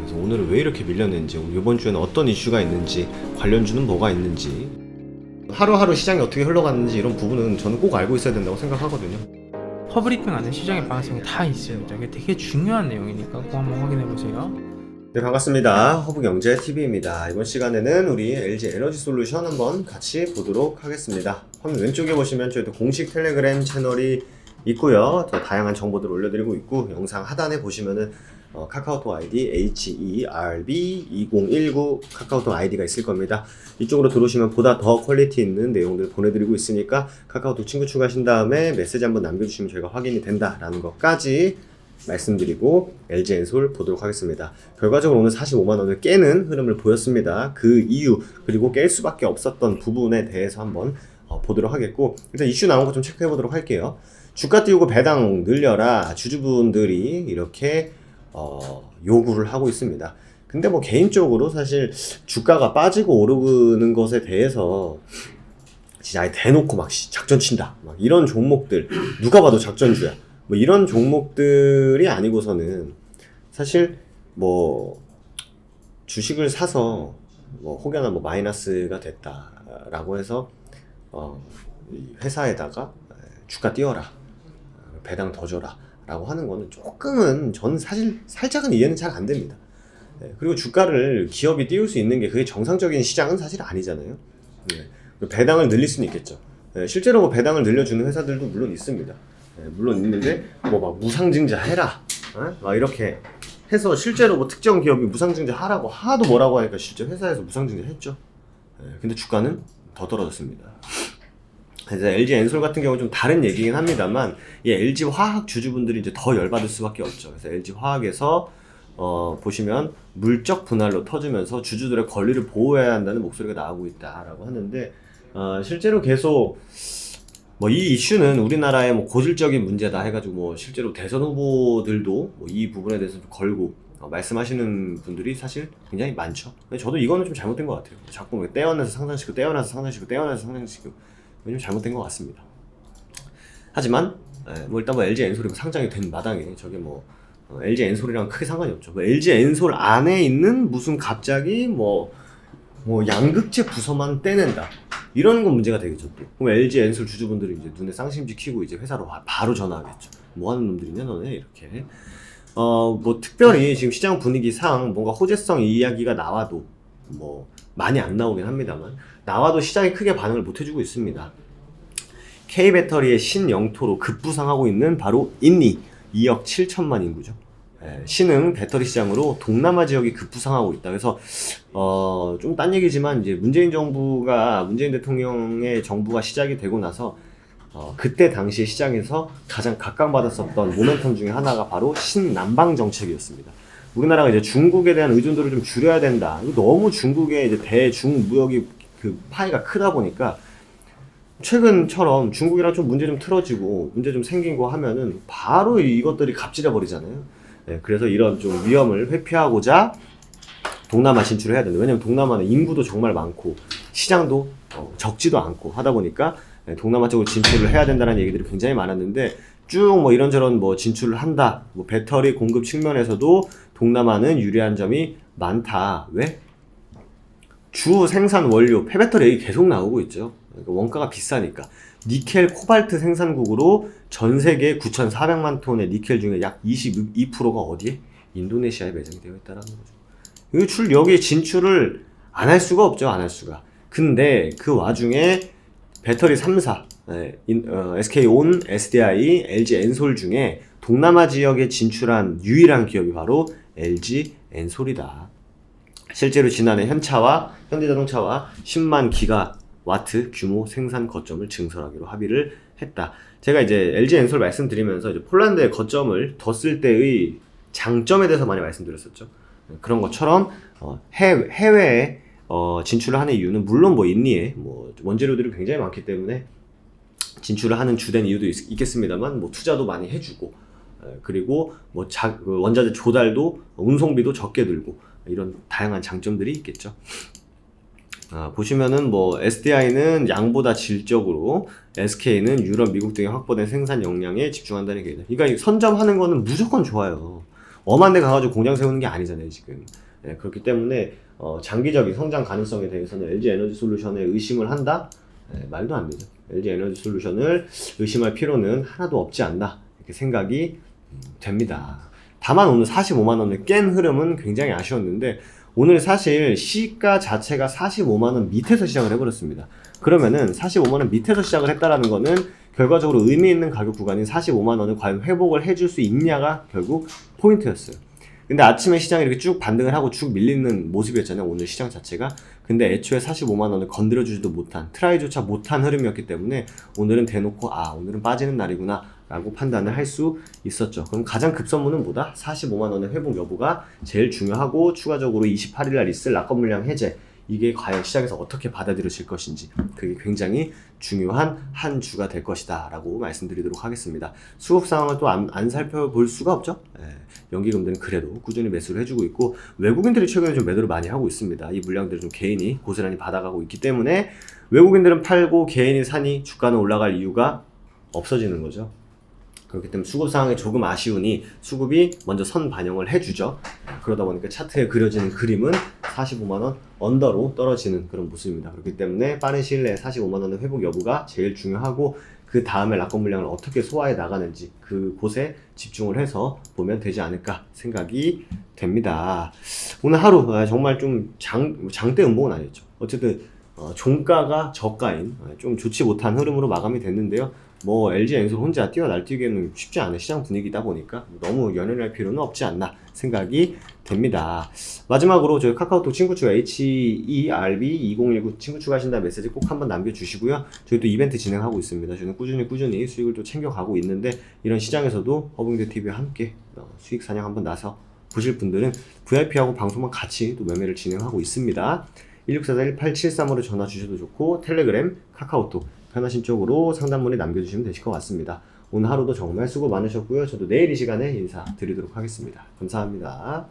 그래서 오늘은 왜 이렇게 밀렸는지, 이번 주에는 어떤 이슈가 있는지, 관련주는 뭐가 있는지, 하루하루 시장이 어떻게 흘러갔는지 이런 부분은 저는 꼭 알고 있어야 된다고 생각하거든요. 퍼브리핑 안에 시장의 방향성이 다 있습니다. 이게 되게 중요한 내용이니까 꼭 한번 확인해 보세요. 네, 반갑습니다. 허브경제TV입니다. 이번 시간에는 우리 LG 에너지 솔루션 한번 같이 보도록 하겠습니다. 화면 왼쪽에 보시면 저희도 공식 텔레그램 채널이 있고요. 더 다양한 정보들을 올려드리고 있고, 영상 하단에 보시면은 카카오톡 아이디 HERB2019 카카오톡 아이디가 있을 겁니다. 이쪽으로 들어오시면 보다 더 퀄리티 있는 내용들 보내드리고 있으니까 카카오톡 친구 추가하신 다음에 메시지 한번 남겨주시면 저희가 확인이 된다라는 것까지 말씀드리고 LG엔솔 보도록 하겠습니다. 결과적으로 오늘 45만원을 깨는 흐름을 보였습니다. 그 이유, 그리고 깰 수밖에 없었던 부분에 대해서 한번 보도록 하겠고, 일단 이슈 나온 거 좀 체크해 보도록 할게요. 주가 띄우고 배당 늘려라, 주주분들이 이렇게 요구를 하고 있습니다. 근데 뭐 개인적으로 사실 주가가 빠지고 오르는 것에 대해서 진짜 아예 대놓고 막 작전 친다, 막 이런 종목들, 누가 봐도 작전주야, 뭐 이런 종목들이 아니고서는 사실 뭐 주식을 사서 뭐 혹여나 뭐 마이너스가 됐다라고 해서 회사에다가 주가 띄워라, 배당 더 줘라 라고 하는 거는 조금은 저는 사실 살짝은 이해는 잘 안 됩니다. 그리고 주가를 기업이 띄울 수 있는 게 그게 정상적인 시장은 사실 아니잖아요. 배당을 늘릴 수는 있겠죠. 실제로 뭐 배당을 늘려주는 회사들도 물론 있습니다. 물론 있는데 뭐 막 무상증자 해라, 막 이렇게 해서 실제로 뭐 특정 기업이 무상증자 하라고 하도 뭐라고 하니까 실제 회사에서 무상증자 했죠. 근데 주가는 더 떨어졌습니다. 그래서 LG엔솔 같은 경우는 좀 다른 얘기긴 합니다만, LG화학 주주분들이 이제 더 열받을 수밖에 없죠. 그래서 LG화학에서 보시면 물적 분할로 터지면서 주주들의 권리를 보호해야 한다는 목소리가 나오고 있다라고 하는데, 실제로 계속 뭐 이 이슈는 우리나라의 뭐 고질적인 문제다 해가지고 뭐 실제로 대선 후보들도 뭐 이 부분에 대해서 걸고 말씀하시는 분들이 사실 굉장히 많죠. 근데 저도 이거는 좀 잘못된 것 같아요. 자꾸 떼어내서 상장시키고 떼어내서 상장시키고 떼어내서 상장시키고, 좀 잘못된 것 같습니다. 하지만 뭐 일단 뭐 LG엔솔이 상장이 된 마당에 저게 뭐 LG엔솔이랑 크게 상관이 없죠. 뭐 LG엔솔 안에 있는 무슨 갑자기 뭐 양극재 부서만 떼낸다, 이런 건 문제가 되겠죠. 또 그럼 LG엔솔 주주분들이 이제 눈에 쌍심지 키고 이제 회사로 바로 전화하겠죠. 뭐 하는 놈들이냐 너네, 이렇게. 뭐 특별히 지금 시장 분위기상 뭔가 호재성 이야기가 나와도 뭐 많이 안 나오긴 합니다만, 나와도 시장이 크게 반응을 못 해주고 있습니다. K배터리의 신영토로 급부상하고 있는 바로 인니, 2억 7천만 인구죠. 신흥 배터리 시장으로 동남아 지역이 급부상하고 있다. 그래서 좀 딴 얘기지만 이제 문재인 대통령의 정부가 시작이 되고 나서 그때 당시에 시장에서 가장 각광받았었던 모멘텀 중에 하나가 바로 신남방 정책이었습니다. 우리나라가 이제 중국에 대한 의존도를 좀 줄여야 된다. 너무 중국의 이제 대중 무역이 그 파이가 크다 보니까 최근처럼 중국이랑 좀 문제 좀 틀어지고 문제 좀 생기고 하면은 바로 이것들이 갑질해 버리잖아요. 그래서 이런 좀 위험을 회피하고자 동남아 진출을 해야 된다. 왜냐면 동남아는 인구도 정말 많고 시장도 적지도 않고 하다 보니까 동남아 쪽으로 진출을 해야 된다는 얘기들이 굉장히 많았는데, 쭉 뭐 이런저런 뭐 진출을 한다, 뭐 배터리 공급 측면에서도 동남아는 유리한 점이 많다. 왜? 주 생산 원료 폐배터리 얘기 계속 나오고 있죠. 그러니까 원가가 비싸니까. 니켈 코발트 생산국으로 전 세계 9,400만 톤의 니켈 중에 약 22%가 어디에? 인도네시아에 매장이 되어 있다는 거죠. 여기 진출을 안 할 수가 없죠. 안 할 수가. 근데 그 와중에 배터리 3사, SK온, SDI, LG엔솔 중에 동남아 지역에 진출한 유일한 기업이 바로 LG엔솔이다. 실제로 지난해 현대자동차와 10만 기가와트 규모 생산 거점을 증설하기로 합의를 했다. 제가 이제 LG엔솔 말씀드리면서 이제 폴란드의 거점을 뒀을 때의 장점에 대해서 많이 말씀드렸었죠. 그런 것처럼 해외에 진출을 하는 이유는 물론 뭐 인니에 뭐 원재료들이 굉장히 많기 때문에 진출을 하는 주된 이유도 있겠습니다만, 뭐 투자도 많이 해주고, 그리고 뭐 원자재 조달도 운송비도 적게 들고, 이런 다양한 장점들이 있겠죠. 보시면은 뭐 SDI는 양보다 질적으로, SK는 유럽, 미국 등의 확보된 생산 역량에 집중한다는 얘기죠. 그러니까 선점하는 거는 무조건 좋아요. 엄한 데 가가지고 공장 세우는 게 아니잖아요 지금. 예, 그렇기 때문에 장기적인 성장 가능성에 대해서는 LG 에너지 솔루션에 의심을 한다? 예, 말도 안 되죠. LG 에너지 솔루션을 의심할 필요는 하나도 없지 않나 이렇게 생각이 됩니다. 다만 오늘 45만 원을 깬 흐름은 굉장히 아쉬웠는데 오늘 사실 시가 자체가 45만 원 밑에서 시작을 해버렸습니다. 그러면은 45만 원 밑에서 시작을 했다라는 거는 결과적으로 의미 있는 가격 구간인 45만 원을 과연 회복을 해줄 수 있냐가 결국 포인트였어요. 근데 아침에 시장이 이렇게 쭉 반등을 하고 쭉 밀리는 모습이었잖아요 오늘 시장 자체가. 근데 애초에 45만 원을 건드려주지도 못한, 트라이조차 못한 흐름이었기 때문에 오늘은 대놓고 오늘은 빠지는 날이구나 라고 판단을 할 수 있었죠. 그럼 가장 급선무는 뭐다? 45만 원의 회복 여부가 제일 중요하고, 추가적으로 28일 날 있을 락업 물량 해제, 이게 과연 시장에서 어떻게 받아들여질 것인지, 그게 굉장히 중요한 한 주가 될 것이다 라고 말씀드리도록 하겠습니다. 수급 상황을 또 안 살펴볼 수가 없죠. 연기금들은 그래도 꾸준히 매수를 해주고 있고, 외국인들이 최근에 좀 매도를 많이 하고 있습니다. 이 물량들을 좀 개인이 고스란히 받아가고 있기 때문에 외국인들은 팔고 개인이 사니 주가는 올라갈 이유가 없어지는 거죠. 그렇기 때문에 수급 상황이 조금 아쉬우니 수급이 먼저 선 반영을 해주죠. 그러다 보니까 차트에 그려지는 그림은 45만원 언더로 떨어지는 그런 모습입니다. 그렇기 때문에 빠른 시일 내에 45만원의 회복 여부가 제일 중요하고, 그 다음에 락업 물량을 어떻게 소화해 나가는지 그곳에 집중을 해서 보면 되지 않을까 생각이 됩니다. 오늘 하루 정말 좀 장대 음봉은 아니었죠. 어쨌든 종가가 저가인 좀 좋지 못한 흐름으로 마감이 됐는데요. 뭐 LG 엔솔 혼자 뛰어날뛰기에는 쉽지 않은 시장 분위기다 보니까 너무 연연할 필요는 없지 않나 생각이 됩니다. 마지막으로 저희 카카오톡 친구 추가 HERB2019 친구 추가하신다는 메시지 꼭 한번 남겨주시고요. 저희 또 이벤트 진행하고 있습니다. 저는 꾸준히 수익을 또 챙겨가고 있는데, 이런 시장에서도 허붕대TV와 함께 수익 사냥 한번 나서 보실 분들은 VIP하고 방송만 같이 또 매매를 진행하고 있습니다. 1644-1873으로 전화 주셔도 좋고, 텔레그램, 카카오톡 편하신 쪽으로 상담문에 남겨주시면 되실 것 같습니다. 오늘 하루도 정말 수고 많으셨고요. 저도 내일 이 시간에 인사드리도록 하겠습니다. 감사합니다.